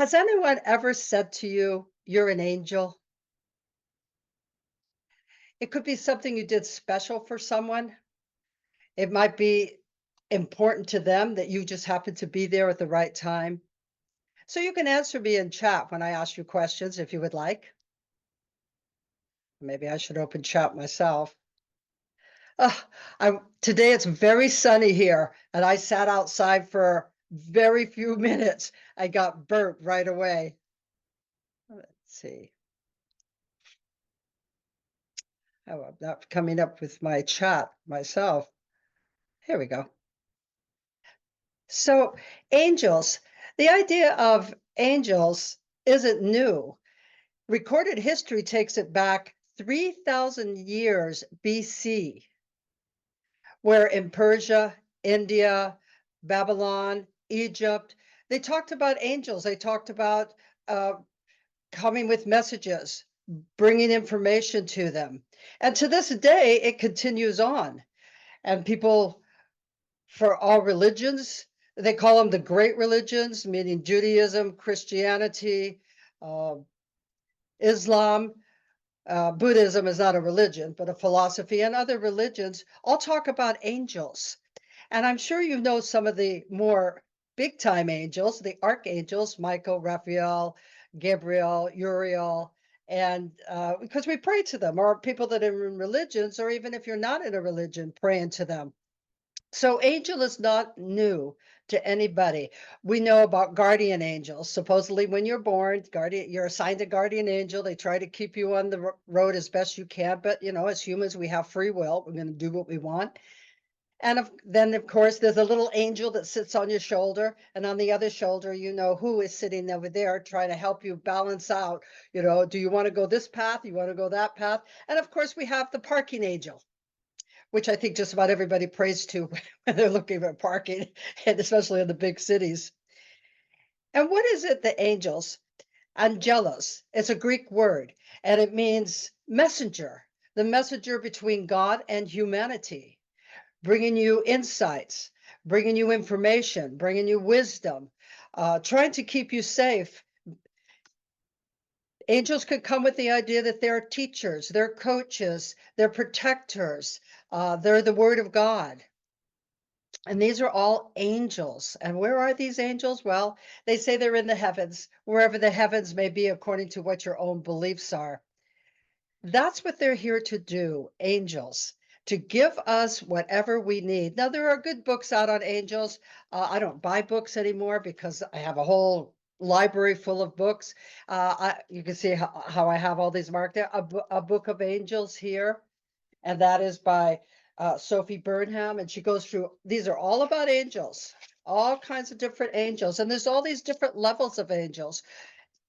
Has anyone ever said to you, "You're an angel"? It could be something you did special for someone. It might be important to them that you just happened to be there at the right time. So you can answer me in chat when I ask you questions if you would like. Maybe I should open chat myself. Ugh, today it's very sunny here, and I sat outside for very few minutes. I got burnt right away. Let's see. Oh, I'm not coming up with my chat myself. Here we go. So, angels, the idea of angels isn't new. Recorded history takes it back 3,000 years BC, where in Persia, India, Babylon, Egypt, they talked about angels. They talked about uh, coming with messages, bringing information to them. And to this day, it continues on. And people for all religions. They call them the great religions, meaning Judaism, Christianity, uh, Islam. Buddhism is not a religion, but a philosophy, and other religions all talk about angels. And I'm sure you know some of the more big time angels, the archangels, Michael, Raphael, Gabriel, Uriel, and because we pray to them, or people that are in religions, or even if you're not in a religion, praying to them. So angel is not new to anybody. We know about guardian angels. Supposedly, when you're born, you're assigned a guardian angel. They try to keep you on the road as best you can, but as humans, we have free will. We're going to do what we want. And then, of course, there's a little angel that sits on your shoulder, and on the other shoulder, you know who is sitting over there trying to help you balance out. Do you want to go this path? You want to go that path? And of course, we have the parking angel, which I think just about everybody prays to when they're looking for parking, and especially in the big cities. And what is it, the angels? Angelos. It's a Greek word, and it means messenger, the messenger between God and humanity, bringing you insights, bringing you information, bringing you wisdom, trying to keep you safe. Angels could come with the idea that they're teachers, they're coaches, they're protectors, they're the word of God. And these are all angels. And where are these angels? Well, they say they're in the heavens, wherever the heavens may be, according to what your own beliefs are. That's what they're here to do, angels, to give us whatever we need. Now, there are good books out on angels. I don't buy books anymore because I have a whole library full of books. You can see how I have all these marked there. A book of angels here, and that is by Sophie Burnham, and she goes through, these are all about angels, all kinds of different angels, and there's all these different levels of angels.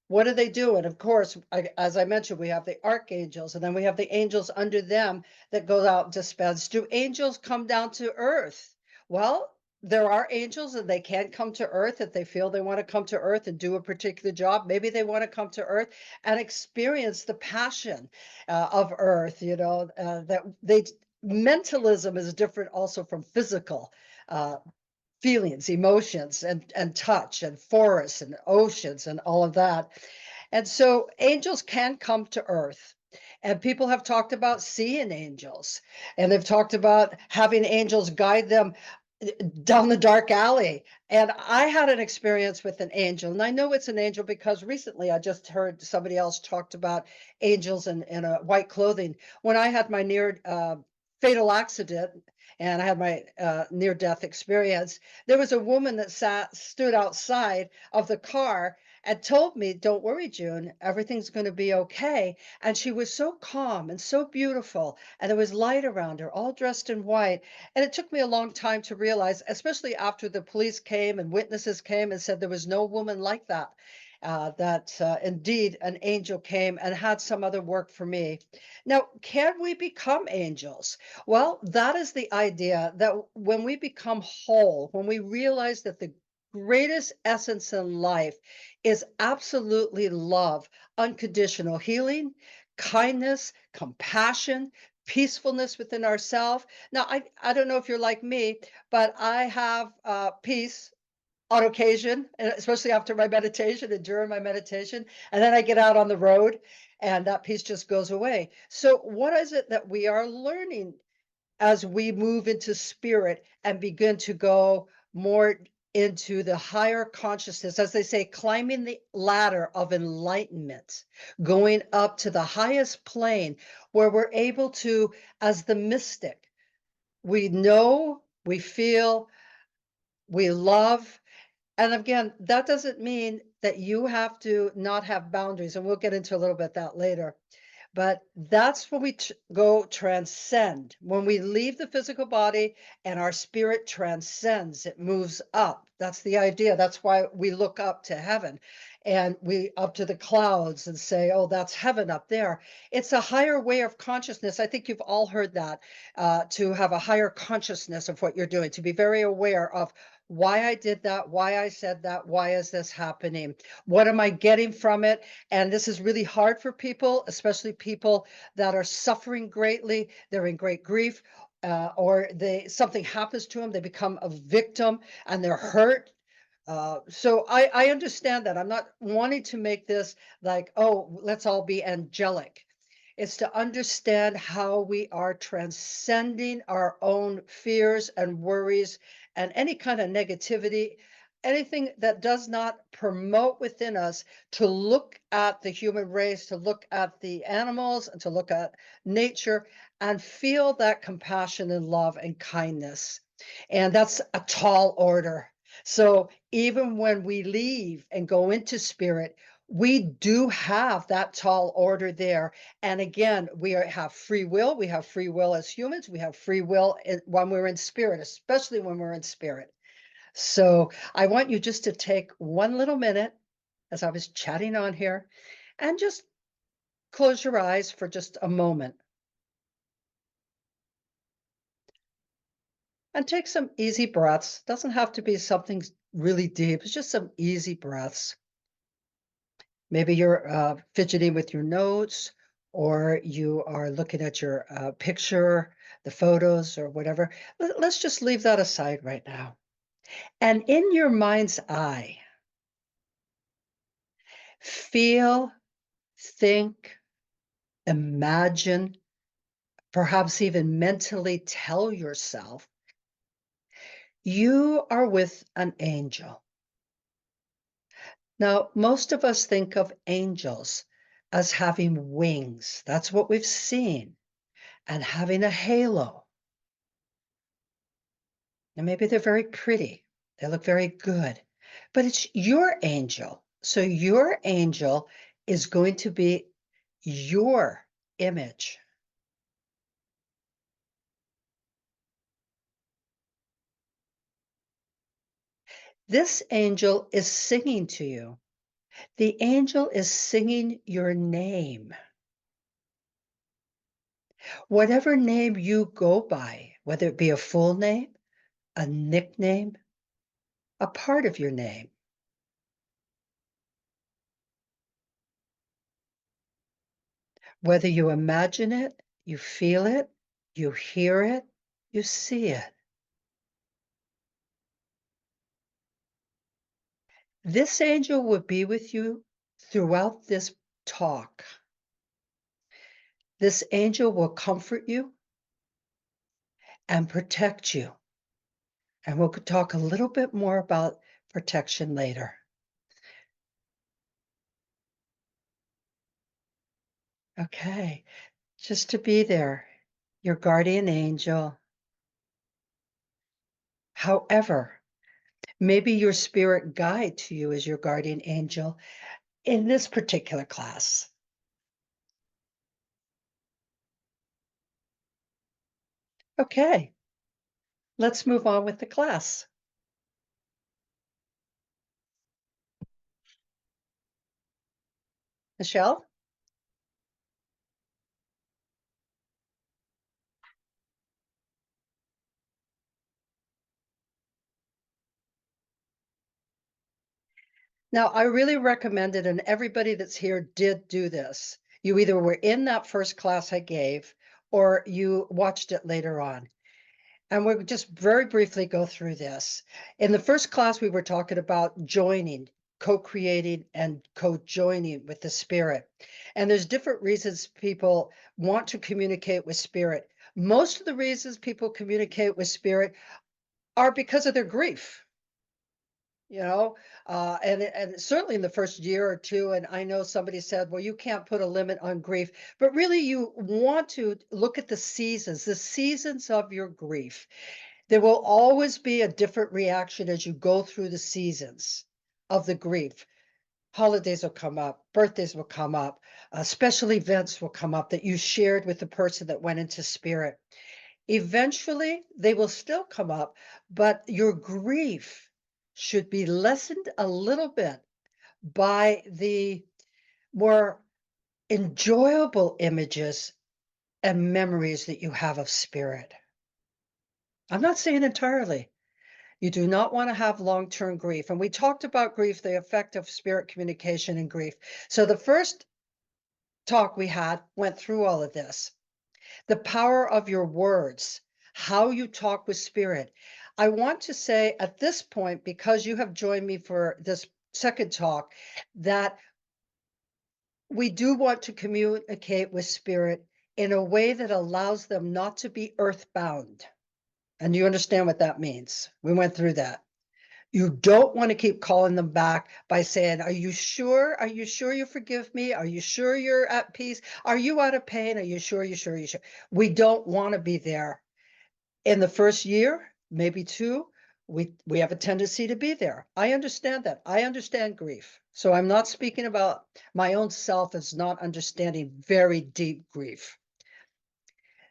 What do they do? And of course, as I mentioned, we have the archangels, and then we have the angels under them that go out and dispense. Do angels come down to earth? Well, there are angels and they can come to earth if they feel they want to come to earth and do a particular job. Maybe they want to come to earth and experience the passion of earth, that they mentalism is different also from physical feelings, emotions, and touch, and forests, and oceans, and all of that. And so angels can come to earth. And people have talked about seeing angels, and they've talked about having angels guide them down the dark alley. And I had an experience with an angel, and I know it's an angel because recently I just heard somebody else talked about angels in a white clothing. When I had my near fatal accident and I had my near-death experience, there was a woman that stood outside of the car and told me, "Don't worry, June, everything's going to be okay." And she was so calm and so beautiful, and there was light around her, all dressed in white. And it took me a long time to realize, especially after the police came and witnesses came and said there was no woman like that, that indeed an angel came and had some other work for me. Now, can we become angels? Well, that is the idea that when we become whole, when we realize that the greatest essence in life is absolutely love, unconditional healing, kindness, compassion, peacefulness within ourselves. Now, I don't know if you're like me, but I have peace on occasion, and especially after my meditation and during my meditation. And then I get out on the road and that peace just goes away. So, what is it that we are learning as we move into spirit and begin to go more into the higher consciousness, as they say, climbing the ladder of enlightenment, going up to the highest plane where we're able to, as the mystic, we know, we feel, we love. And again, that doesn't mean that you have to not have boundaries. And we'll get into a little bit that later. But that's when we go transcend. When we leave the physical body and our spirit transcends, it moves up. That's the idea. That's why we look up to heaven and we up to the clouds and say, oh, that's heaven up there. It's a higher way of consciousness. I think you've all heard that, to have a higher consciousness of what you're doing, to be very aware of why I did that, why I said that, why is this happening? What am I getting from it? And this is really hard for people, especially people that are suffering greatly. They're in great grief, or something happens to them. They become a victim and they're hurt. So I understand that. I'm not wanting to make this like, oh, let's all be angelic. It's to understand how we are transcending our own fears and worries and any kind of negativity, anything that does not promote within us to look at the human race, to look at the animals, and to look at nature and feel that compassion and love and kindness. And that's a tall order. So even when we leave and go into spirit, we do have that tall order there. And again, have free will. We have free will as humans. We have free will when we're in spirit, especially when we're in spirit. So I want you just to take one little minute as I was chatting on here and just close your eyes for just a moment and take some easy breaths. Doesn't have to be something really deep. It's just some easy breaths. Maybe you're fidgeting with your notes, or you are looking at your picture, the photos, or whatever. Let's just leave that aside right now. And in your mind's eye, feel, think, imagine, perhaps even mentally tell yourself you are with an angel. Now, most of us think of angels as having wings. That's what we've seen, and having a halo. And maybe they're very pretty. They look very good. But it's your angel. So your angel is going to be your image. This angel is singing to you. The angel is singing your name. Whatever name you go by, whether it be a full name, a nickname, a part of your name. Whether you imagine it, you feel it, you hear it, you see it. This angel will be with you throughout this talk. This angel will comfort you and protect you. And we'll talk a little bit more about protection later. Okay, just to be there, your guardian angel. However, maybe your spirit guide to you as your guardian angel in this particular class. Okay, let's move on with the class. Michelle? Now, I really recommend it, and everybody that's here did do this. You either were in that first class I gave, or you watched it later on. And we'll just very briefly go through this. In the first class, we were talking about joining, co-creating, and co-joining with the spirit. And there's different reasons people want to communicate with spirit. Most of the reasons people communicate with spirit are because of their grief. And certainly in the first year or two, and I know somebody said, well, you can't put a limit on grief, but really you want to look at the seasons of your grief. There will always be a different reaction as you go through the seasons of the grief. Holidays will come up, birthdays will come up, special events will come up that you shared with the person that went into spirit. Eventually, they will still come up, but your grief should be lessened a little bit by the more enjoyable images and memories that you have of spirit. I'm not saying entirely. You do not want to have long-term grief. And we talked about grief, the effect of spirit communication and grief. So the first talk we had went through all of this. The power of your words, how you talk with spirit. I want to say at this point, because you have joined me for this second talk, that we do want to communicate with spirit in a way that allows them not to be earthbound. And you understand what that means. We went through that. You don't want to keep calling them back by saying, are you sure? Are you sure you forgive me? Are you sure you're at peace? Are you out of pain? Are you sure? You sure? You sure? We don't want to be there. In the first year, maybe two, we have a tendency to be there. I understand that. I understand grief. So I'm not speaking about my own self as not understanding very deep grief.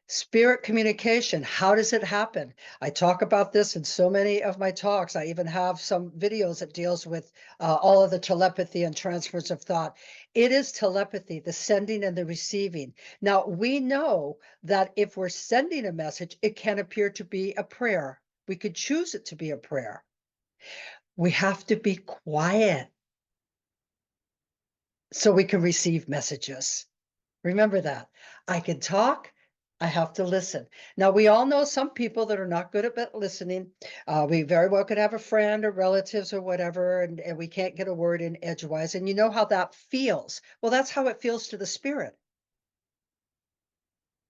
Spirit communication, how does it happen? I talk about this in so many of my talks. I even have some videos that deals with all of the telepathy and transfers of thought. It is telepathy, the sending and the receiving. Now, we know that if we're sending a message, it can appear to be a prayer. We could choose it to be a prayer. We have to be quiet so we can receive messages. Remember that. I can talk, I have to listen. Now, we all know some people that are not good at listening. We very well could have a friend or relatives or whatever, and we can't get a word in edgewise. And you know how that feels. Well, that's how it feels to the spirit.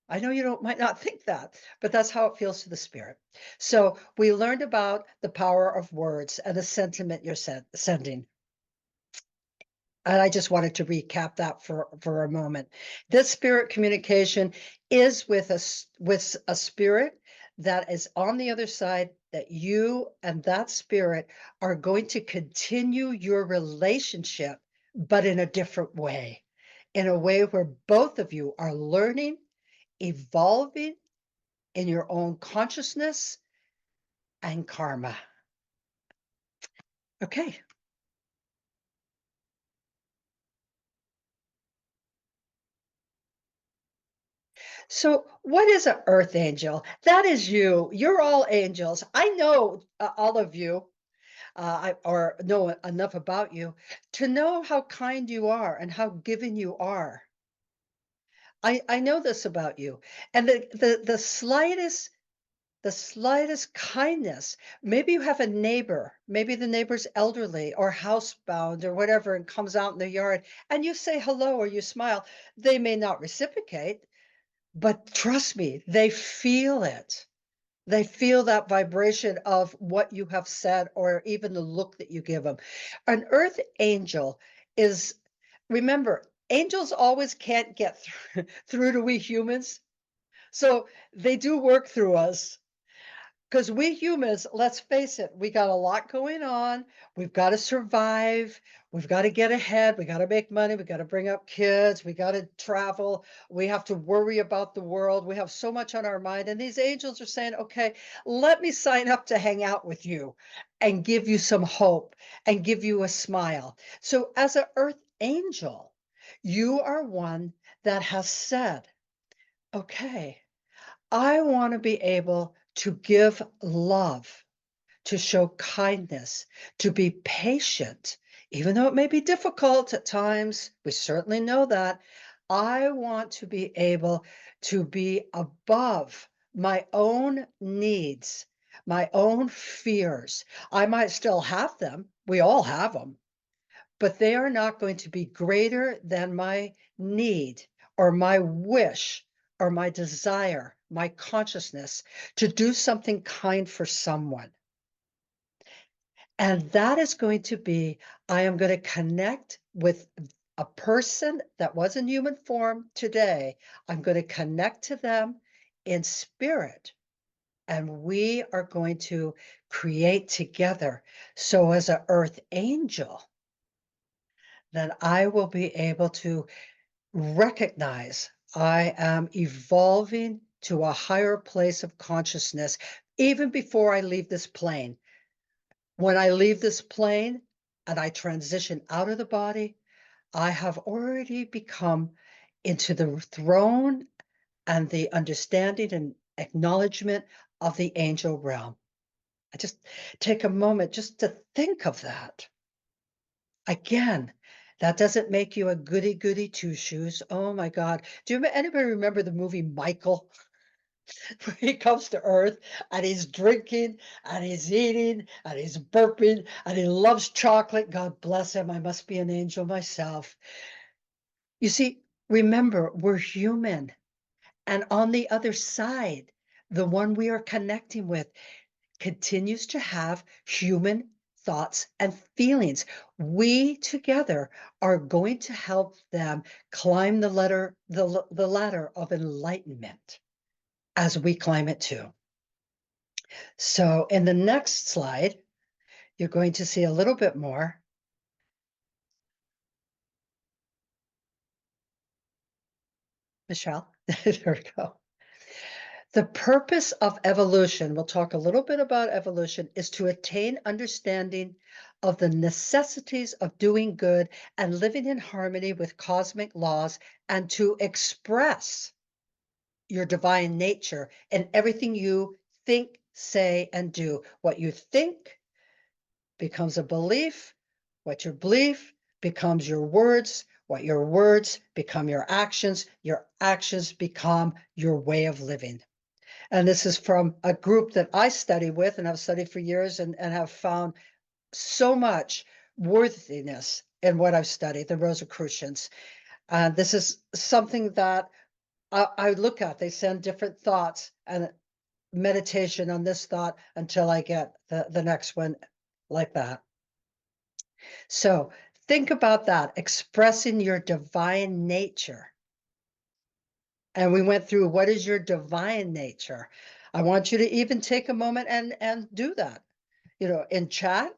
I know you might not think that, but that's how it feels to the spirit. So we learned about the power of words and the sentiment you're sending. And I just wanted to recap that for a moment. This spirit communication is with a spirit that is on the other side, that you and that spirit are going to continue your relationship, but in a different way, in a way where both of you are learning, evolving in your own consciousness and karma. Okay. So, what is an earth angel? That is you. You're all angels. I know all of you, or know enough about you to know how kind you are and how giving you are. I know this about you, and the slightest kindness. Maybe you have a neighbor. Maybe the neighbor's elderly or housebound or whatever, and comes out in the yard, and you say hello or you smile. They may not reciprocate. But trust me, they feel it. They feel that vibration of what you have said or even the look that you give them. An earth angel is, remember, angels always can't get through to we humans. So they do work through us. Because we humans, let's face it, we got a lot going on. We've got to survive. We've got to get ahead. We got to make money. We got to bring up kids. We got to travel. We have to worry about the world. We have so much on our mind. And these angels are saying, okay, let me sign up to hang out with you and give you some hope and give you a smile. So as an earth angel, you are one that has said, okay, I want to be able to give love, to show kindness, to be patient, even though it may be difficult at times. We certainly know that. I want to be able to be above my own needs, my own fears. I might still have them. We all have them, but they are not going to be greater than my need or my wish or my desire, my consciousness to do something kind for someone. And that is going to be, I am going to connect with a person that was in human form today. I'm going to connect to them in spirit. And we are going to create together. So, as an earth angel, then I will be able to recognize I am evolving to a higher place of consciousness even before I leave this plane. When I leave this plane and I transition out of the body, I have already become into the throne and the understanding and acknowledgement of the angel realm. I just take a moment just to think of that. Again, that doesn't make you a goody goody two shoes. Oh my God. Do anybody remember the movie Michael? Where he comes to Earth and he's drinking and he's eating and he's burping and he loves chocolate. God bless him. I must be an angel myself. You see, remember, we're human. And on the other side, the one we are connecting with continues to have human thoughts and feelings. We together are going to help them climb the ladder of enlightenment as we climb it too. So in the next slide, you're going to see a little bit more. Michelle, there we go. The purpose of evolution, we'll talk a little bit about evolution, is to attain understanding of the necessities of doing good and living in harmony with cosmic laws, and to express your divine nature in everything you think, say, and do. What you think becomes a belief. What you believe becomes your words. What your words become your actions become your way of living. And this is from a group that I study with and have studied for years and have found so much worthiness in what I've studied, the Rosicrucians. And this is something that I look at. They send different thoughts and meditation on this thought until I get the next one like that. So think about that, expressing your divine nature. And we went through what is your divine nature. I want you to even take a moment and do that. You know, in chat,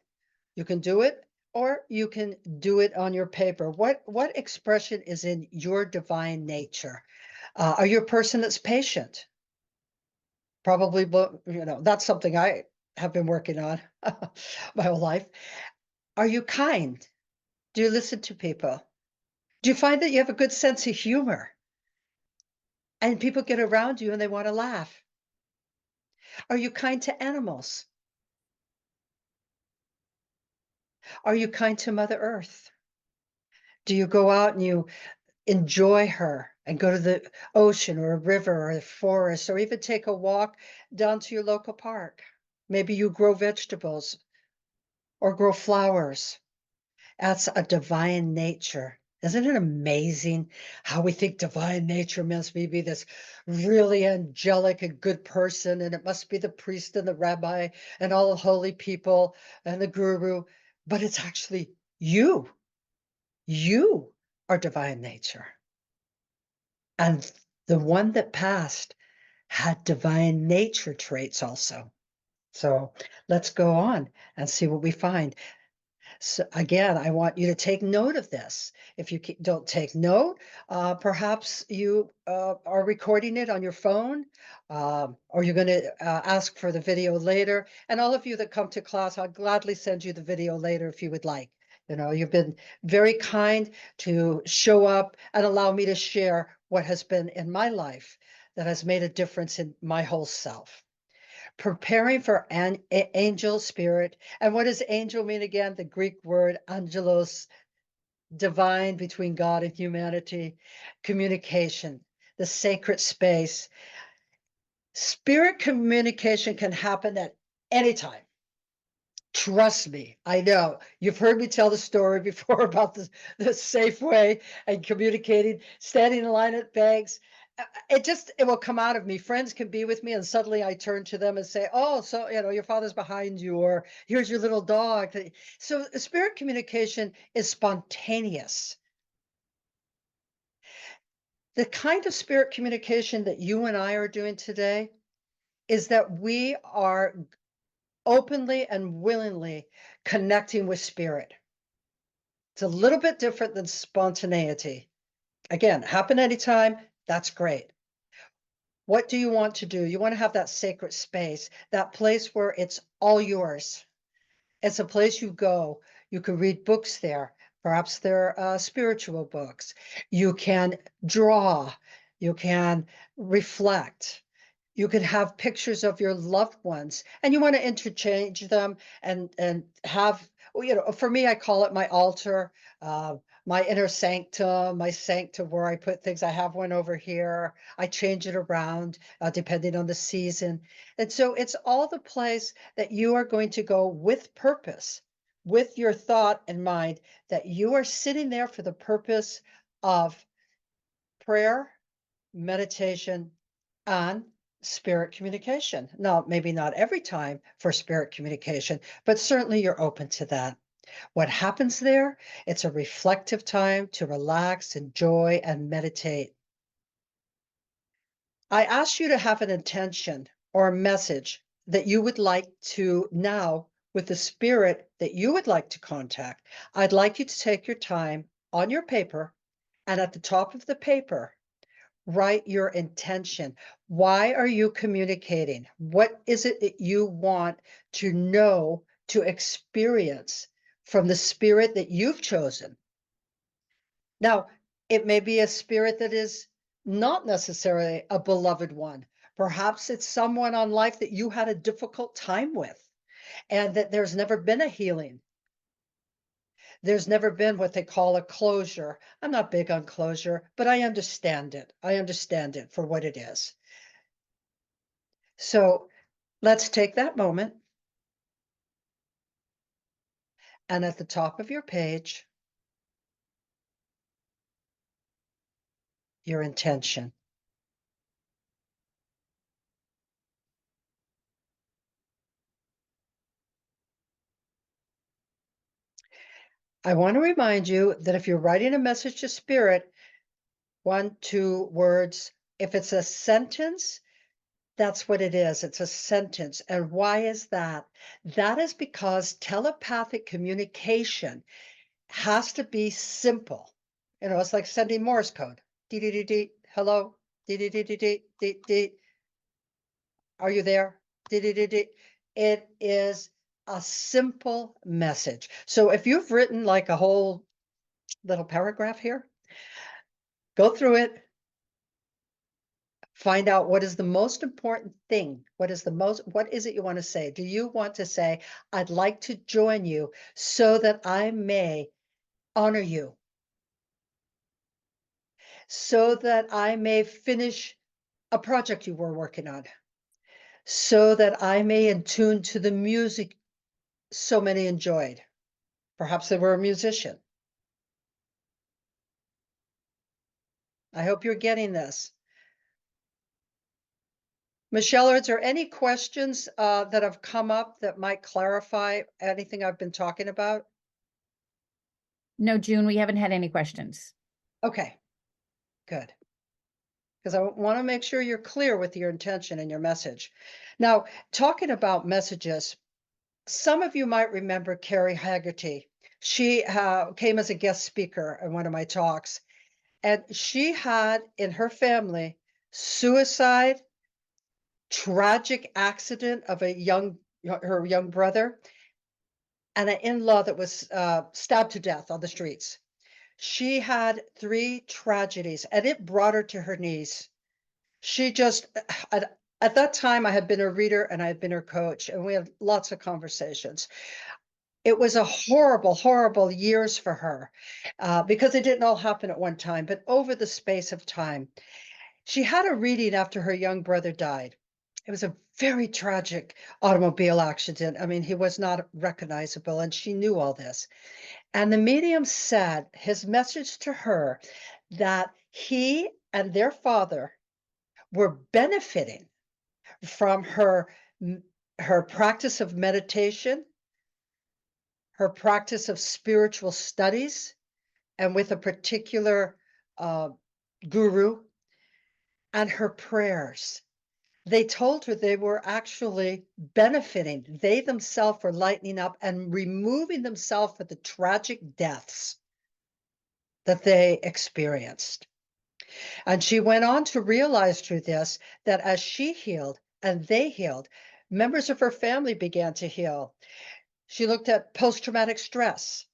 you can do it, or you can do it on your paper. What expression is in your divine nature? Are you a person that's patient? Probably, you know, that's something I have been working on my whole life. Are you kind? Do you listen to people? Do you find that you have a good sense of humor? And people get around you and they want to laugh? Are you kind to animals? Are you kind to Mother Earth? Do you go out and you enjoy her and go to the ocean or a river or a forest, or even take a walk down to your local park? Maybe you grow vegetables or grow flowers. That's a divine nature. Isn't it amazing how we think divine nature must be this really angelic and good person, and it must be the priest and the rabbi and all the holy people and the guru, but it's actually you. You are divine nature. And the one that passed had divine nature traits also. So let's go on and see what we find. So again, I want you to take note of this. If you don't take note, perhaps you are recording it on your phone, or you're going to ask for the video later. And all of you that come to class, I'll gladly send you the video later if you would like. You know, you've been very kind to show up and allow me to share what has been in my life that has made a difference in my whole self. Preparing for an angel spirit. And what does angel mean again? The Greek word angelos, divine, between God and humanity, communication, the sacred space. Spirit communication can happen at any time. Trust me, I know. You've heard me tell the story before about the safe way and communicating, standing in line at banks. It will come out of me. Friends can be with me, and suddenly I turn to them and say, "Oh, so your father's behind you," or "Here's your little dog." So spirit communication is spontaneous. The kind of spirit communication that you and I are doing today is that we are openly and willingly connecting with spirit. It's a little bit different than spontaneity. Again, happen anytime, that's great. What do you want to do? You want to have that sacred space, that place where it's all yours. It's a place you go. You can read books there. Perhaps they're spiritual books. You can draw. You can reflect. You could have pictures of your loved ones, and you want to interchange them and have, for me, I call it my altar, uh, my inner sanctum, my sanctum where I put things. I have one over here. I change it around depending on the season. And so it's all the place that you are going to go with purpose, with your thought in mind, that you are sitting there for the purpose of prayer, meditation, and spirit communication. Now, maybe not every time for spirit communication, but certainly you're open to that. What happens there? It's a reflective time to relax, enjoy, and meditate. I ask you to have an intention or a message that you would like to now, with the spirit that you would like to contact. I'd like you to take your time on your paper, and at the top of the paper, write your intention. Why are you communicating? What is it that you want to know, to experience from the spirit that you've chosen? Now, it may be a spirit that is not necessarily a beloved one. Perhaps it's someone on life that you had a difficult time with and that there's never been a healing. There's never been what they call a closure. I'm not big on closure, but I understand it. I understand it for what it is. So let's take that moment, and at the top of your page, your intention. I want to remind you that if you're writing a message to spirit, 1, 2 words, if it's a sentence, that's what it is. It's a sentence. And why is that? That is because telepathic communication has to be simple. It's like sending Morse code. Dee dee dee dee, hello, dee dee dee dee dee dee dee. Are you there? Dee dee dee dee. It is a simple message. So if you've written like a whole little paragraph here, go through it, find out what is the most important thing. What is it you want to say? Do you want to say, I'd like to join you so that I may honor you, so that I may finish a project you were working on, so that I may attune to the music so many enjoyed. Perhaps they were a musician. I hope you're getting this. Michelle, are there any questions that have come up that might clarify anything I've been talking about? No, June, we haven't had any questions. Okay, good. Because I want to make sure you're clear with your intention and your message. Now, talking about messages, some of you might remember Carrie Haggerty. She came as a guest speaker in one of my talks, and she had in her family suicide, tragic accident of her young brother, and an in-law that was stabbed to death on the streets. She had 3 tragedies, and it brought her to her knees. She just, at that time, I had been her reader and I had been her coach, and we had lots of conversations. It was a horrible, horrible years for her because it didn't all happen at one time, but over the space of time. She had a reading after her young brother died. It was a very tragic automobile accident. I mean, he was not recognizable, and she knew all this. And the medium said his message to her that he and their father were benefiting from her practice of meditation, her practice of spiritual studies, and with a particular uh, guru, and her prayers. They told her they were actually benefiting. They themselves were lightening up and removing themselves from the tragic deaths that they experienced. And she went on to realize through this that as she healed and they healed, members of her family began to heal. She looked at post-traumatic stress,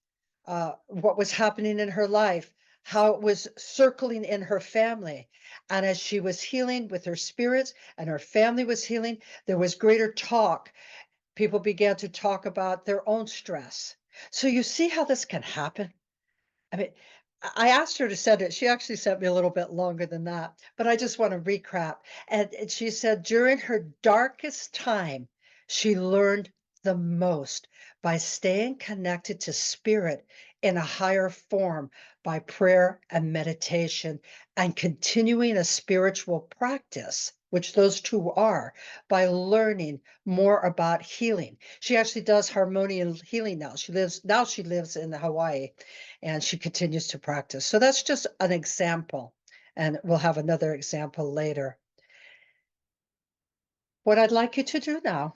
what was happening in her life, how it was circling in her family. And as she was healing with her spirits and her family was healing, there was greater talk. People began to talk about their own stress. So you see how this can happen? I mean, I asked her to send it. She actually sent me a little bit longer than that, but I just want to recap. And she said during her darkest time, she learned the most by staying connected to spirit in a higher form by prayer and meditation and continuing a spiritual practice, which those two are, by learning more about healing. She actually does harmonious healing now. She lives in Hawaii and she continues to practice. So that's just an example, and we'll have another example later. What I'd like you to do now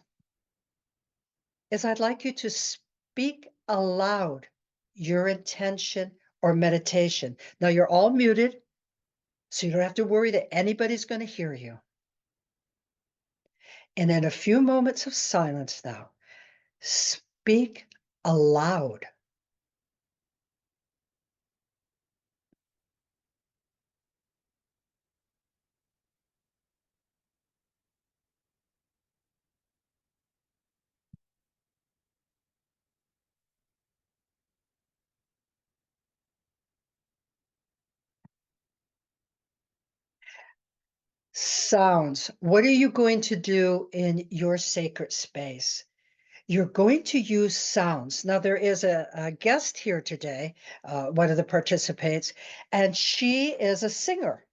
is I'd like you to speak aloud your intention or meditation. Now you're all muted, so you don't have to worry that anybody's going to hear you. And in a few moments of silence now, speak aloud. Sounds. What are you going to do in your sacred space? You're going to use sounds. Now, there is a guest here today, one of the participants, and she is a singer.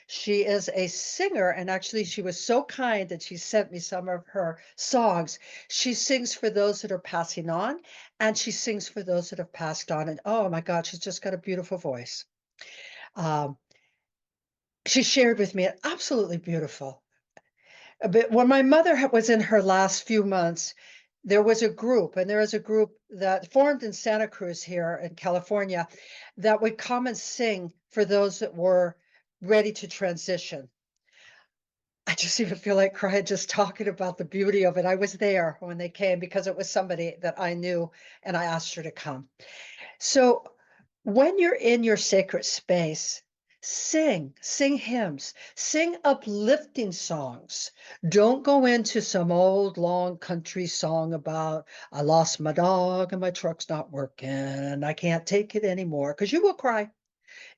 She is a singer, and actually, she was so kind that she sent me some of her songs. She sings for those that are passing on, and she sings for those that have passed on. And oh my God, she's just got a beautiful voice. Um, she shared with me, absolutely beautiful. But when my mother was in her last few months, there was a group, and there is a group that formed in Santa Cruz here in California that would come and sing for those that were ready to transition. I just even feel like crying just talking about the beauty of it. I was there when they came because it was somebody that I knew, and I asked her to come. So when you're in your sacred space, sing hymns, sing uplifting songs. Don't go into some old long country song about I lost my dog and my truck's not working and I can't take it anymore, because you will cry.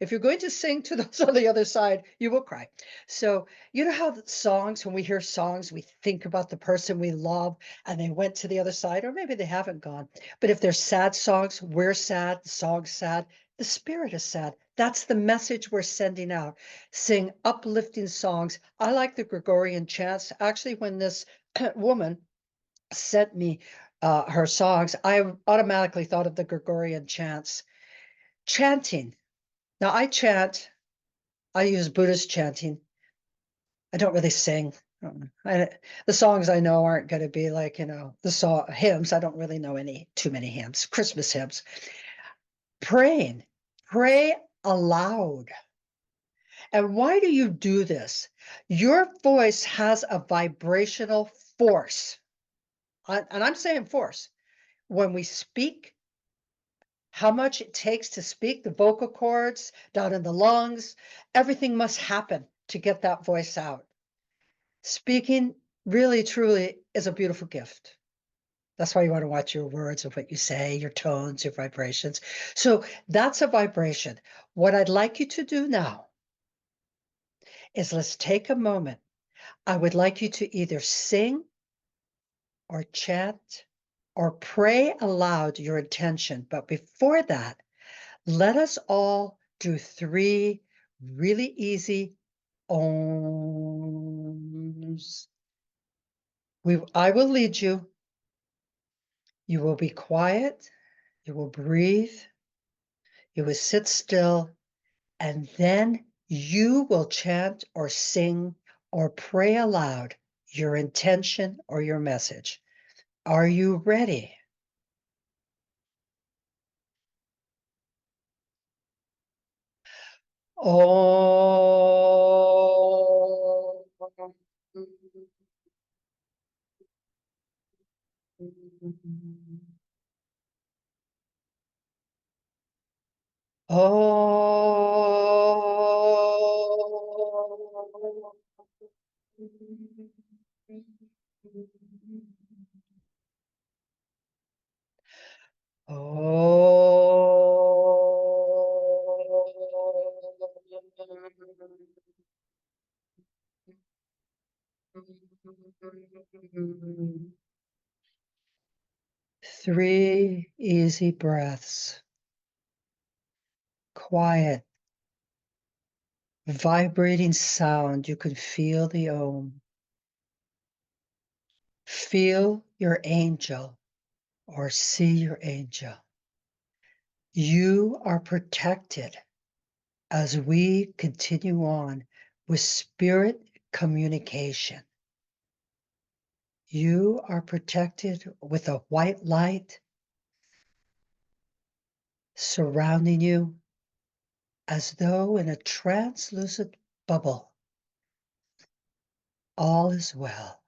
If you're going to sing to those on the other side, you will cry. So, you know how the songs, when we hear songs, we think about the person we love and they went to the other side, or maybe they haven't gone. But if they're sad songs, we're sad, the song's sad, the spirit is sad. That's the message we're sending out. Sing uplifting songs. I like the Gregorian chants. Actually, when this woman sent me her songs, I automatically thought of the Gregorian chants. Chanting. Now I chant, I use Buddhist chanting. I don't really sing. The songs I know aren't going to be like, the hymns. I don't really know too many hymns, Christmas hymns. Praying, pray aloud. And why do you do this? Your voice has a vibrational force. And I'm saying force. When we speak, how much it takes to speak, the vocal cords down in the lungs, everything must happen to get that voice out. Speaking really, truly is a beautiful gift. That's why you want to watch your words and what you say, your tones, your vibrations. So that's a vibration. What I'd like you to do now is let's take a moment. I would like you to either sing or chant or pray aloud your intention. But before that, let us all do 3 really easy ohms. I will lead you. You will be quiet. You will breathe. You will sit still. And then you will chant or sing or pray aloud your intention or your message. Are you ready? Oh. Oh. Oh. 3 easy breaths. Quiet, vibrating sound. You can feel the Om. Feel your angel or see your angel. You are protected as we continue on with spirit communication. You are protected with a white light surrounding you as though in a translucent bubble. All is well.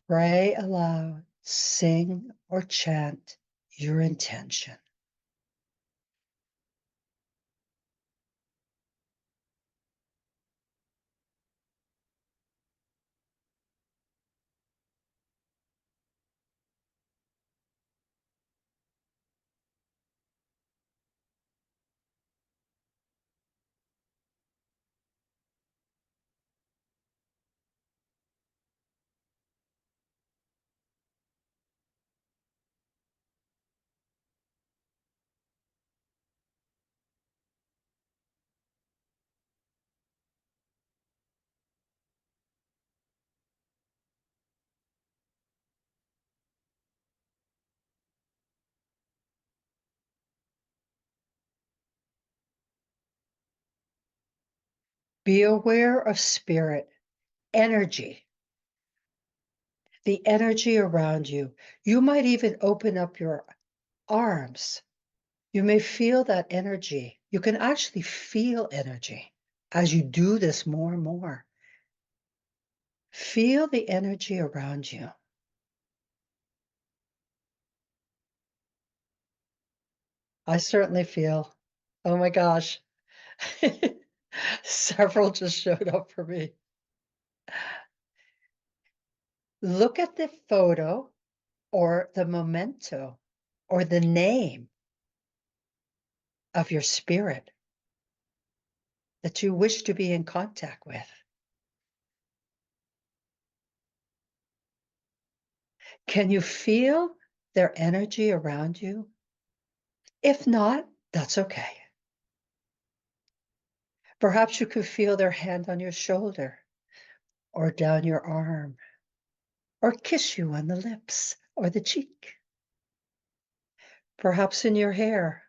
Pray aloud, sing or chant your intention. Be aware of spirit, energy, the energy around you. You might even open up your arms. You may feel that energy. You can actually feel energy as you do this more and more. Feel the energy around you. I certainly feel, oh my gosh, several just showed up for me. Look at the photo or the memento or the name of your spirit that you wish to be in contact with. Can you feel their energy around you? If not, that's okay. Perhaps you could feel their hand on your shoulder or down your arm or kiss you on the lips or the cheek. Perhaps in your hair.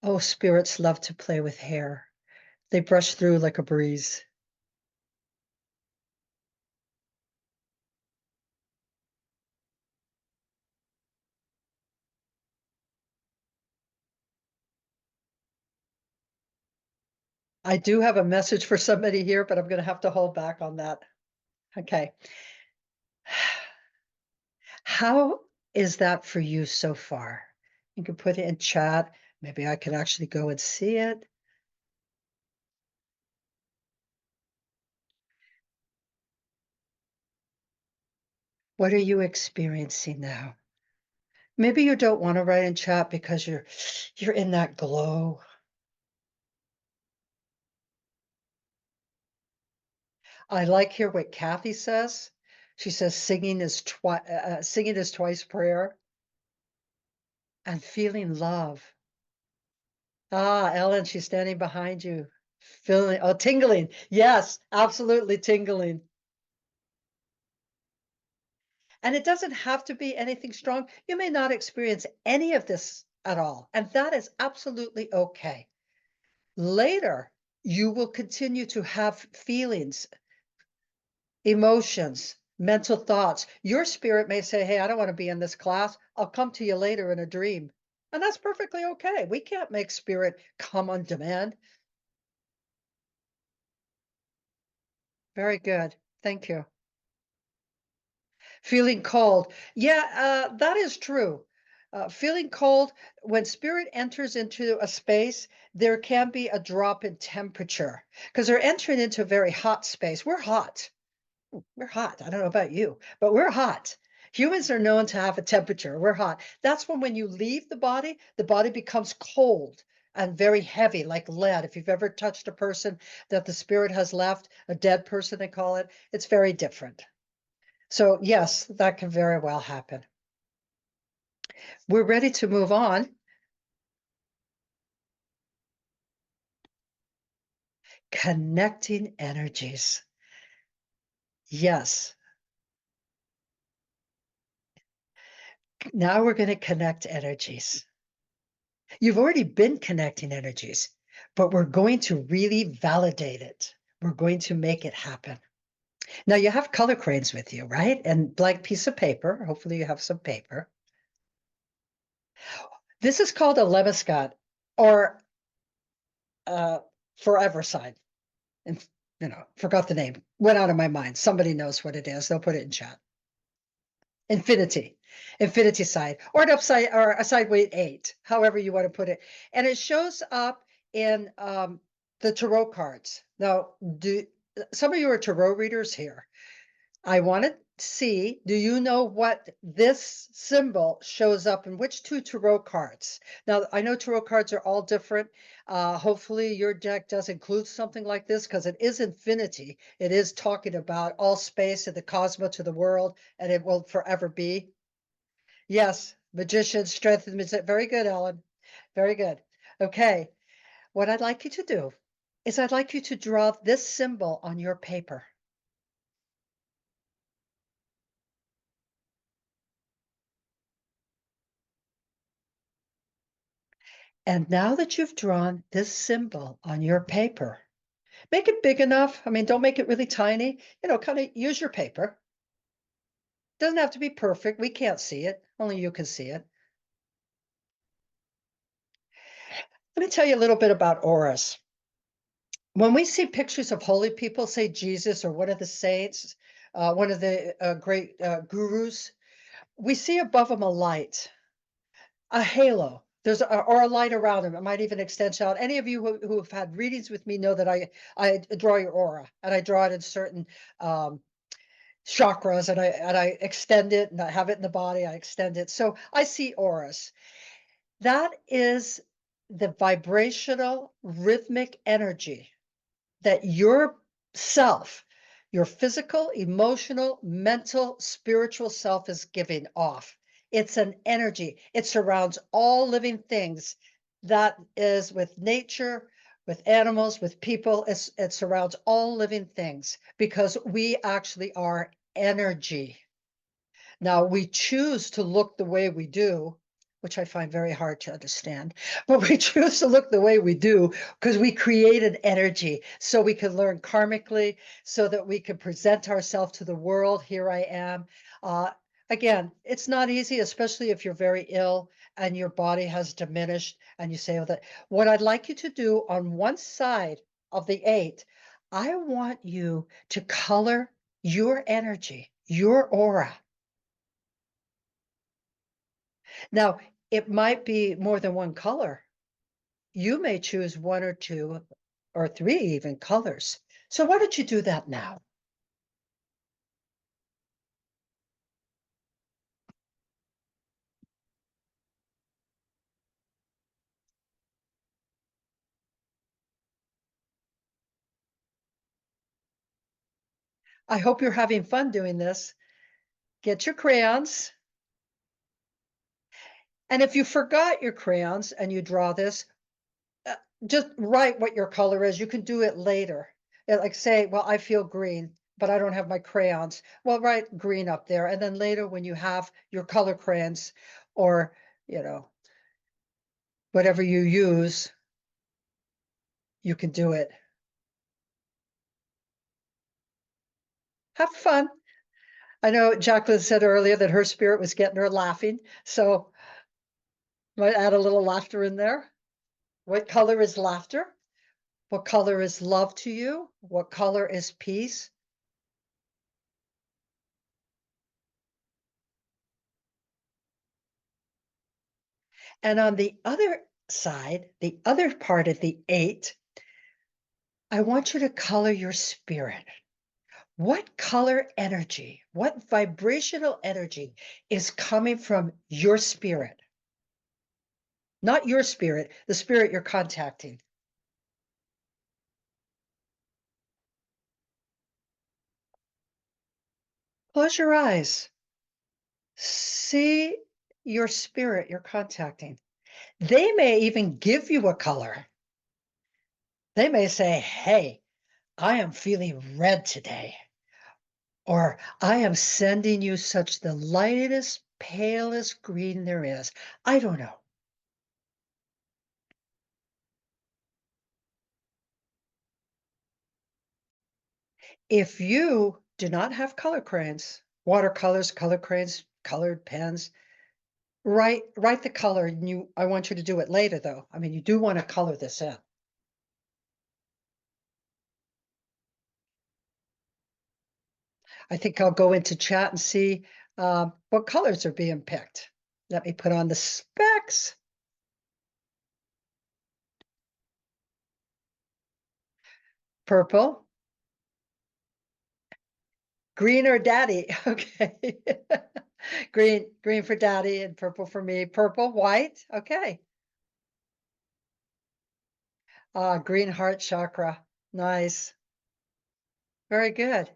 Oh, spirits love to play with hair. They brush through like a breeze. I do have a message for somebody here, but I'm going to have to hold back on that. Okay. How is that for you so far? You can put it in chat. Maybe I could actually go and see it. What are you experiencing now? Maybe you don't want to write in chat because you're in that glow. I like here what Kathy says. She says singing is twice prayer and feeling love. Ah, Ellen, she's standing behind you. Feeling, oh, tingling. Yes, absolutely tingling. And it doesn't have to be anything strong. You may not experience any of this at all, and that is absolutely okay. Later, you will continue to have feelings, emotions, mental thoughts. Your spirit may say, hey, I don't want to be in this class. I'll come to you later in a dream. And that's perfectly okay. We can't make spirit come on demand. Very good. Thank you. Feeling cold. Yeah, that is true. Feeling cold, when spirit enters into a space, there can be a drop in temperature because they're entering into a very hot space. We're hot. We're hot. I don't know about you, but we're hot. Humans are known to have a temperature. We're hot. That's when you leave the body becomes cold and very heavy, like lead. If you've ever touched a person that the spirit has left, a dead person, they call it, it's very different. So yes, that can very well happen. We're ready to move on. Connecting energies. Yes. Now we're going to connect energies. You've already been connecting energies, but we're going to really validate it. We're going to make it happen. Now you have color crayons with you, right? And blank piece of paper. Hopefully you have some paper. This is called a lemniscate or forever sign. And forgot the name. Went out of my mind. Somebody knows what it is. They'll put it in chat. Infinity side, or an upside or a side weight 8, however you want to put it. And it shows up in the tarot cards. Now, some of you are tarot readers here. I want to see, do you know what this symbol shows up in which 2 tarot cards? Now, I know tarot cards are all different. Hopefully your deck does include something like this because it is infinity. It is talking about all space and the cosmos to the world, and it will forever be. Yes, magician, strength, and very good, Ellen. Very good. Okay, what I'd like you to do is I'd like you to draw this symbol on your paper. And now that you've drawn this symbol on your paper, make it big enough. I mean, don't make it really tiny. Kind of use your paper. Doesn't have to be perfect. We can't see it. Only you can see it. Let me tell you a little bit about auras. When we see pictures of holy people, say Jesus or one of the saints, one of the great gurus, we see above them a light, a halo. Or a light around them. It might even extend out. Any of you who have had readings with me know that I draw your aura, and I draw it in certain chakras, and I extend it, and I have it in the body. I extend it. So I see auras. That is the vibrational rhythmic energy that your self, your physical, emotional, mental, spiritual self is giving off. It's an energy. It surrounds all living things. That is with nature, with animals, with people. It surrounds all living things because we actually are energy. Now, we choose to look the way we do, which I find very hard to understand, but we choose to look the way we do because we created energy so we could learn karmically, so that we could present ourselves to the world. Here I am. Again, it's not easy, especially if you're very ill and your body has diminished and you say, oh, that. What I'd like you to do on one side of the 8, I want you to color your energy, your aura. Now, it might be more than one color. You may choose 1 or 2 or 3 even colors. So why don't you do that now? I hope you're having fun doing this. Get your crayons. And if you forgot your crayons and you draw this, uh, just write what your color is. You can do it later. Like say, well, I feel green, but I don't have my crayons. Well, write green up there. And then later when you have your color crayons or, you know, whatever you use, you can do it. Have fun. I know Jacqueline said earlier that her spirit was getting her laughing. So might add a little laughter in there. What color is laughter? What color is love to you? What color is peace? And on the other side, the other part of the 8, I want you to color your spirit. What color energy, what vibrational energy is coming from your spirit? Not your spirit, the spirit you're contacting. Close your eyes. See your spirit you're contacting. They may even give you a color. They may say, hey, I am feeling red today. Or I am sending you such the lightest, palest green there is. I don't know. If you do not have color crayons, watercolors, color crayons, colored pens, write the color. And I want you to do it later though. I mean, you do want to color this in. I think I'll go into chat and see what colors are being picked. Let me put on the specs. Purple. Green or daddy. Okay. Green for daddy and purple for me. Purple, white. Okay. Green heart chakra. Nice. Very good.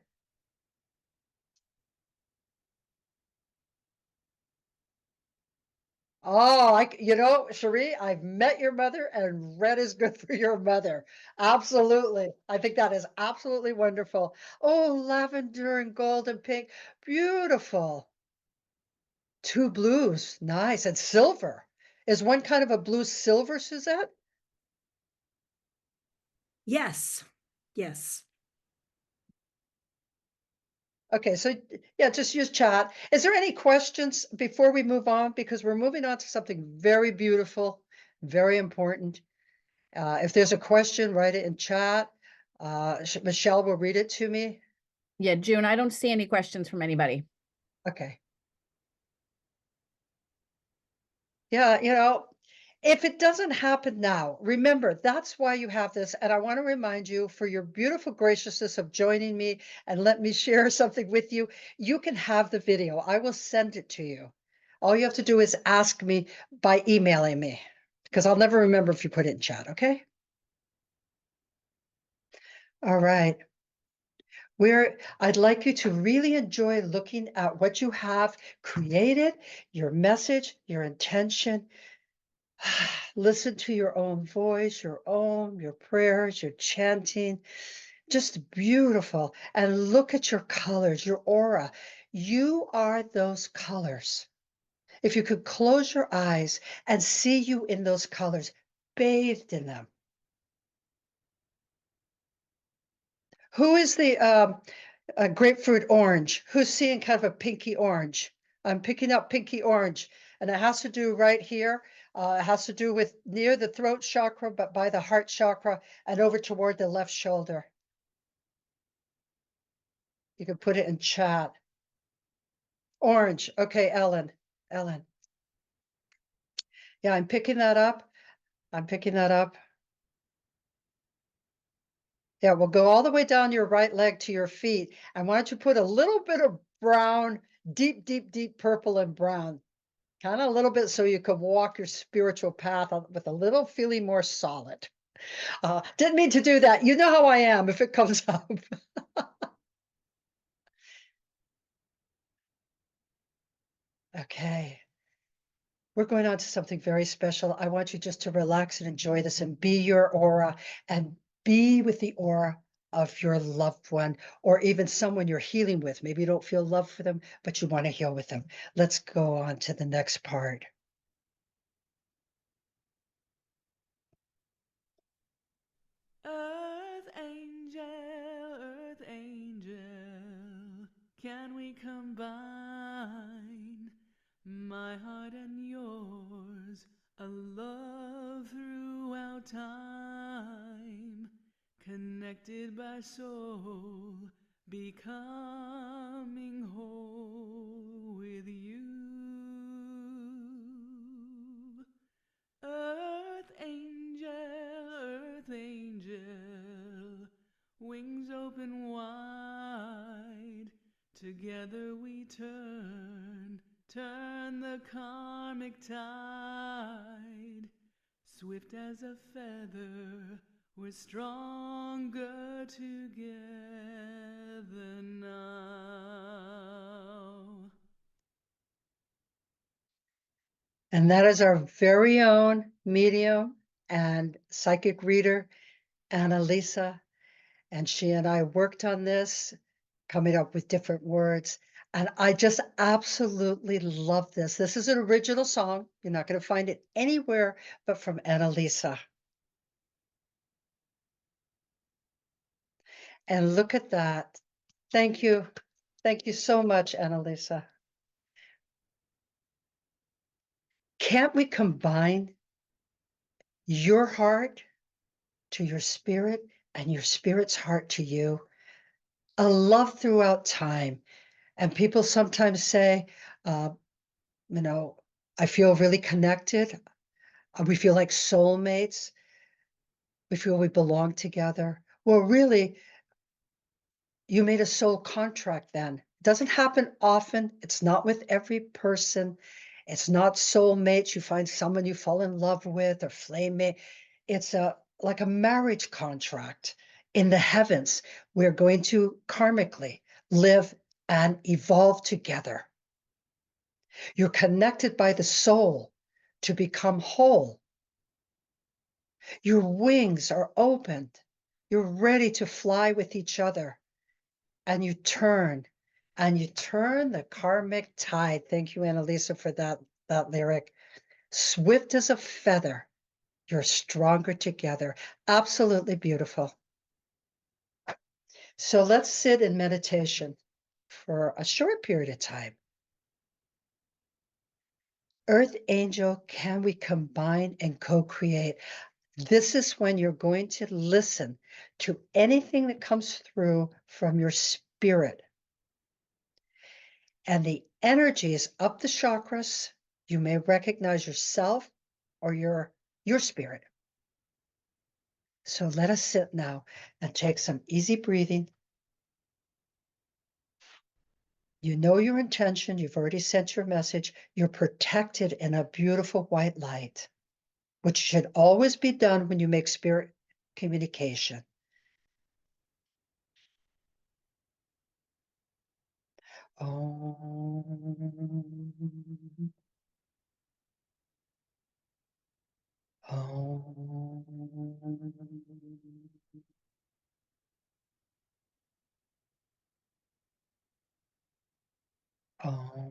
Oh, Cherie, I've met your mother and red is good for your mother. Absolutely. I think that is absolutely wonderful. Oh, lavender and gold and pink. Beautiful. 2 blues. Nice. And silver. Is one kind of a blue silver, Suzette? Yes. Yes. Okay, so yeah, just use chat. Is there any questions before we move on? Because we're moving on to something very beautiful, very important. If there's a question, write it in chat. Michelle will read it to me. Yeah, June, I don't see any questions from anybody. Okay. Yeah, if it doesn't happen now, remember, that's why you have this. And I want to remind you for your beautiful graciousness of joining me and let me share something with you. You can have the video. I will send it to you. All you have to do is ask me by emailing me because I'll never remember if you put it in chat. Okay. All right. I'd like you to really enjoy looking at what you have created, your message, your intention. Listen to your own voice, your prayers, your chanting, just beautiful. And look at your colors, your aura. You are those colors. If you could close your eyes and see you in those colors, bathed in them. Who is the grapefruit orange? Who's seeing kind of a pinky orange? I'm picking up pinky orange, and it has to do right here. It has to do with near the throat chakra, but by the heart chakra and over toward the left shoulder. You can put it in chat. Orange. Okay, Ellen. Ellen. Yeah, I'm picking that up. I'm picking that up. Yeah, we'll go all the way down your right leg to your feet. I want you to put a little bit of brown, deep, deep, deep purple and brown. Kind of a little bit so you can walk your spiritual path with a little feeling more solid. Didn't mean to do that. You know how I am if it comes up. Okay. We're going on to something very special. I want you just to relax and enjoy this and be your aura and be with the aura of your loved one or even someone you're healing with. Maybe you don't feel love for them, but you want to heal with them. Let's go on to the next part. Earth angel, can we combine my heart and yours, a love throughout time, connected by soul, becoming whole with you. Earth angel, wings open wide, together we turn the karmic tide. Swift as a feather, we're stronger together now. And that is our very own medium and psychic reader, Annalisa. And she and I worked on this, coming up with different words. And I just absolutely love this. This is an original song. You're not going to find it anywhere but from Annalisa. And look at that. Thank you. Thank you so much, Annalisa. Can't we combine your heart to your spirit and your spirit's heart to you? A love throughout time. And people sometimes say, uh, you know, I feel really connected. We feel like soulmates. We feel we belong together. Well, really, you made a soul contract then. It doesn't happen often. It's not with every person. It's not soulmates. You find someone you fall in love with or flame mate. It's like a marriage contract in the heavens. We're going to karmically live and evolve together. You're connected by the soul to become whole. Your wings are opened. You're ready to fly with each other. And you turn the karmic tide. Thank you, Annalisa, for that lyric. Swift as a feather, you're stronger together. Absolutely beautiful. So let's sit in meditation for a short period of time. Earth angel, can we combine and co-create? This is when you're going to listen to anything that comes through from your spirit. And the energy is up the chakras. You may recognize yourself or your spirit. So let us sit now and take some easy breathing. You know your intention. You've already sent your message. You're protected in a beautiful white light, which should always be done when you make spirit communication. Om. Om. Om.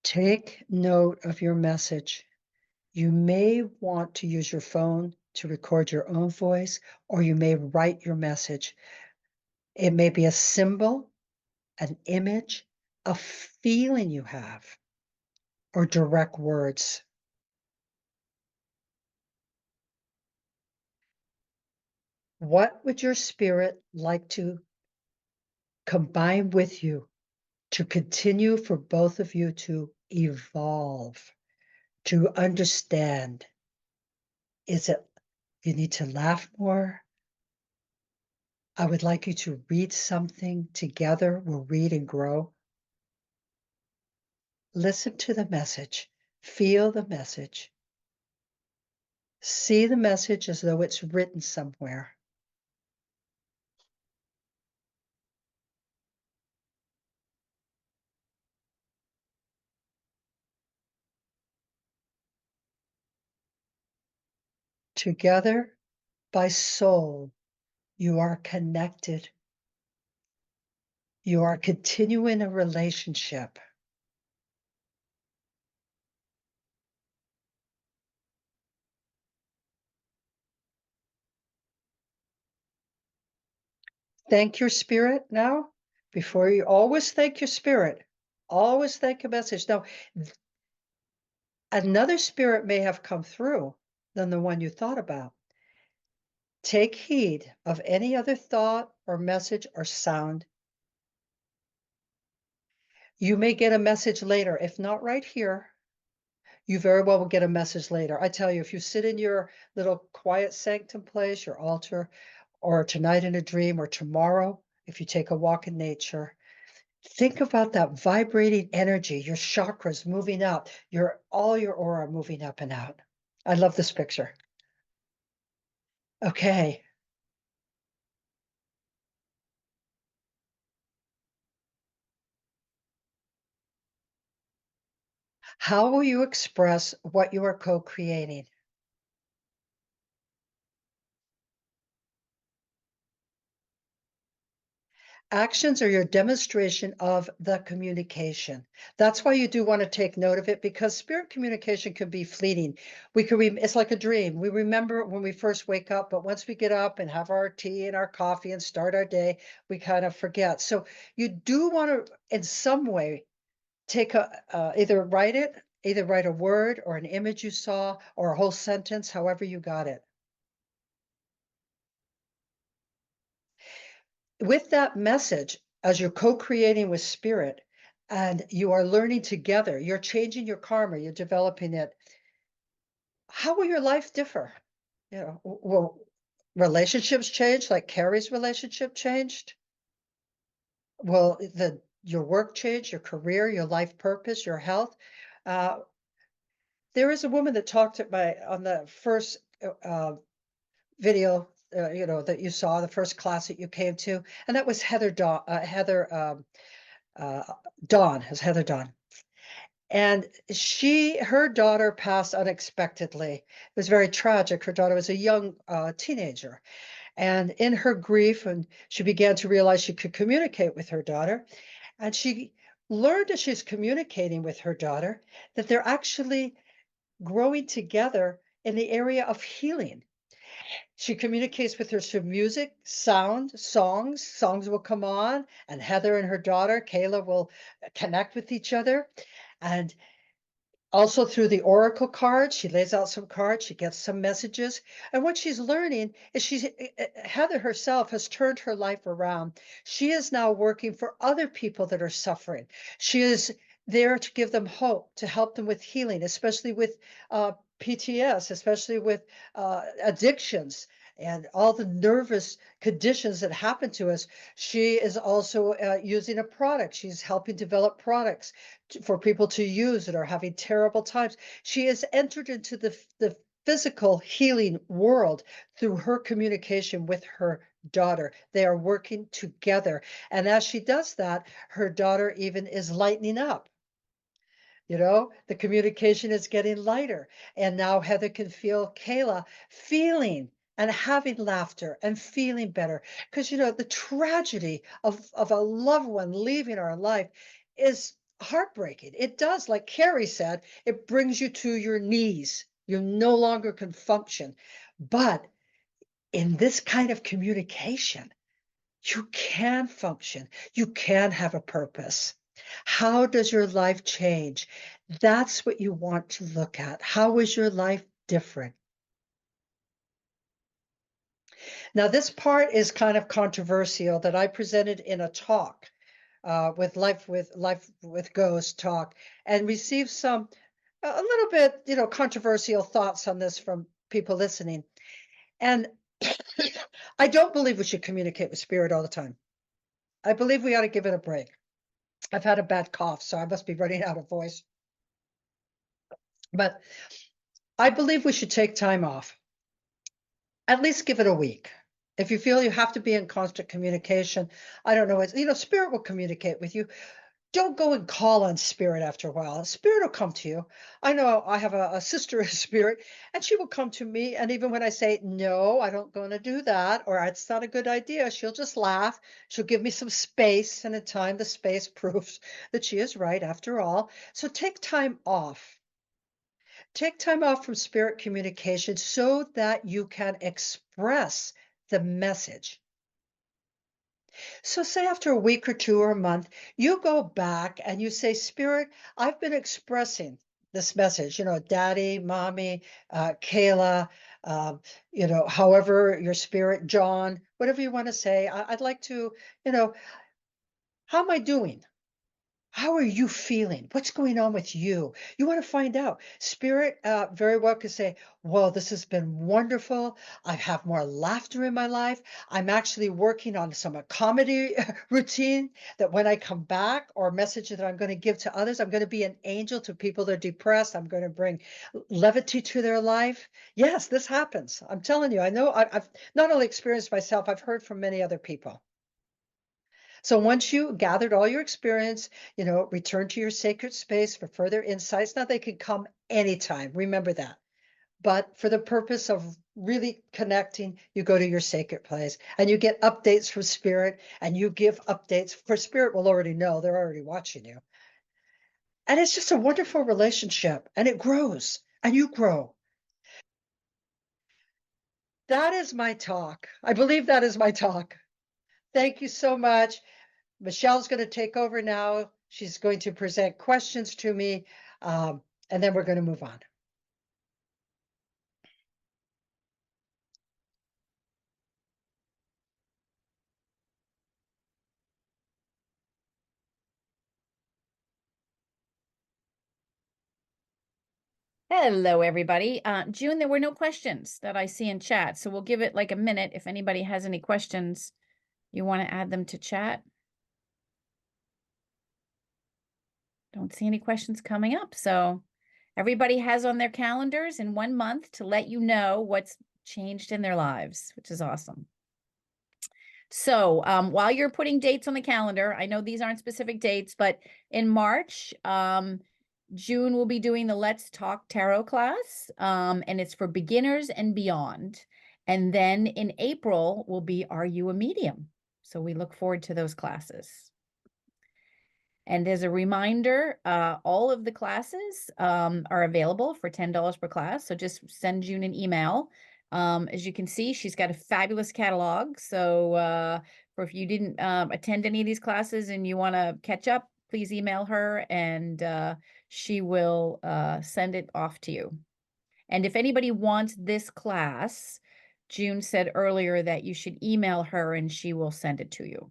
Take note of your message. You may want to use your phone to record your own voice, or you may write your message. It may be a symbol, an image, a feeling you have, or direct words. What would your spirit like to combine with you to continue for both of you to evolve, to understand? Is it you need to laugh more? I would like you to read something together. We'll read and grow. Listen to the message. Feel the message. See the message as though it's written somewhere. Together, by soul, you are connected. You are continuing a relationship. Thank your spirit now. Before you always thank your spirit, always thank a message. Now, another spirit may have come through than the one you thought about. Take heed of any other thought or message or sound. You may get a message later, if not right here. You very well will get a message later. I tell you, if you sit in your little quiet sanctum place, your altar, or tonight in a dream, or tomorrow, if you take a walk in nature, think about that vibrating energy, your chakras moving up, all your aura moving up and out. I love this picture. Okay. How will you express what you are co-creating? Actions are your demonstration of the communication. That's why you do want to take note of it, because spirit communication can be fleeting. It's like a dream. We remember it when we first wake up, but once we get up and have our tea and our coffee and start our day, we kind of forget. So you do want to, in some way, either write a word or an image you saw or a whole sentence, however you got it. With that message, as you're co-creating with spirit and you are learning together, you're changing your karma, you're developing it. How will your life differ? Will relationships change like Carrie's relationship changed? Will your work change, your career, your life purpose, your health? There is a woman that talked on the first video, that you saw, the first class that you came to, and that was Heather Dawn, as Heather Dawn. And her daughter passed unexpectedly. It was very tragic. Her daughter was a young teenager. And in her grief, and she began to realize she could communicate with her daughter. And she learned as she's communicating with her daughter that they're actually growing together in the area of healing. She communicates with her through music, sound, songs. Songs will come on, and Heather and her daughter, Kayla, will connect with each other. And also through the oracle cards, she lays out some cards, she gets some messages. And what she's learning is Heather herself has turned her life around. She is now working for other people that are suffering. She is there to give them hope, to help them with healing, especially with PTS, especially with addictions and all the nervous conditions that happen to us. She is also using a product. She's helping develop products for people to use that are having terrible times. She has entered into the physical healing world through her communication with her daughter. They are working together. And as she does that, her daughter even is lightening up. The communication is getting lighter. And now Heather can feel Kayla feeling and having laughter and feeling better. Because, the tragedy of a loved one leaving our life is heartbreaking. It does, like Carrie said, it brings you to your knees. You no longer can function. But in this kind of communication, you can function. You can have a purpose. How does your life change? That's what you want to look at. How is your life different? Now, this part is kind of controversial that I presented in a talk with Life with Ghost talk, and received some a little bit, controversial thoughts on this from people listening. And I don't believe we should communicate with spirit all the time. I believe we ought to give it a break. I've had a bad cough, so I must be running out of voice. But I believe we should take time off. At least give it a week. If you feel you have to be in constant communication, I don't know, spirit will communicate with you. Don't go and call on spirit after a while. Spirit will come to you. I know I have a sister in spirit, and she will come to me. And even when I say, no, I don't going to do that, or it's not a good idea, she'll just laugh. She'll give me some space. And in time, the space proves that she is right after all. So take time off. Take time off from spirit communication so that you can express the message. So say after a week or two or a month, you go back and you say, Spirit, I've been expressing this message, daddy, mommy, Kayla, however your spirit, John, whatever you want to say. I'd like to, how am I doing? How are you feeling? What's going on with you? You want to find out. Spirit very well could say, well, this has been wonderful. I have more laughter in my life. I'm actually working on some comedy routine that when I come back, or a message that I'm going to give to others, I'm going to be an angel to people that are depressed. I'm going to bring levity to their life. Yes, this happens. I'm telling you, I know I've not only experienced myself, I've heard from many other people. So once you gathered all your experience, return to your sacred space for further insights. Now they can come anytime. Remember that. But for the purpose of really connecting, you go to your sacred place and you get updates from spirit, and you give updates, for spirit will already know, they're already watching you. And it's just a wonderful relationship, and it grows and you grow. That is my talk. I believe that is my talk. Thank you so much. Michelle's going to take over now. She's going to present questions to me, and then we're going to move on. Hello, everybody. June, there were no questions that I see in chat, so we'll give it like a minute. If anybody has any questions, you want to add them to chat. Don't see any questions coming up. So everybody has on their calendars in 1 month to let you know what's changed in their lives, which is awesome. So while you're putting dates on the calendar, I know these aren't specific dates, but in March, June will be doing the Let's Talk Tarot class, and it's for beginners and beyond. And then in April will be Are You a Medium? So we look forward to those classes. And as a reminder, all of the classes are available for $10 per class. So just send June an email. As you can see, she's got a fabulous catalog. So for if you didn't attend any of these classes and you want to catch up, please email her, and she will send it off to you. And if anybody wants this class, June said earlier that you should email her and she will send it to you.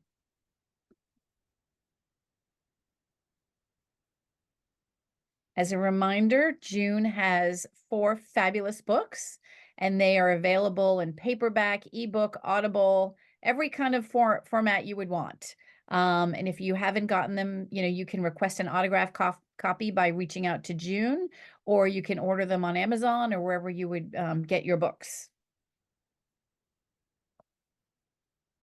As a reminder, June has 4 fabulous books, and they are available in paperback, ebook, Audible, every kind of format you would want. And if you haven't gotten them, you can request an autographed copy by reaching out to June, or you can order them on Amazon or wherever you would get your books.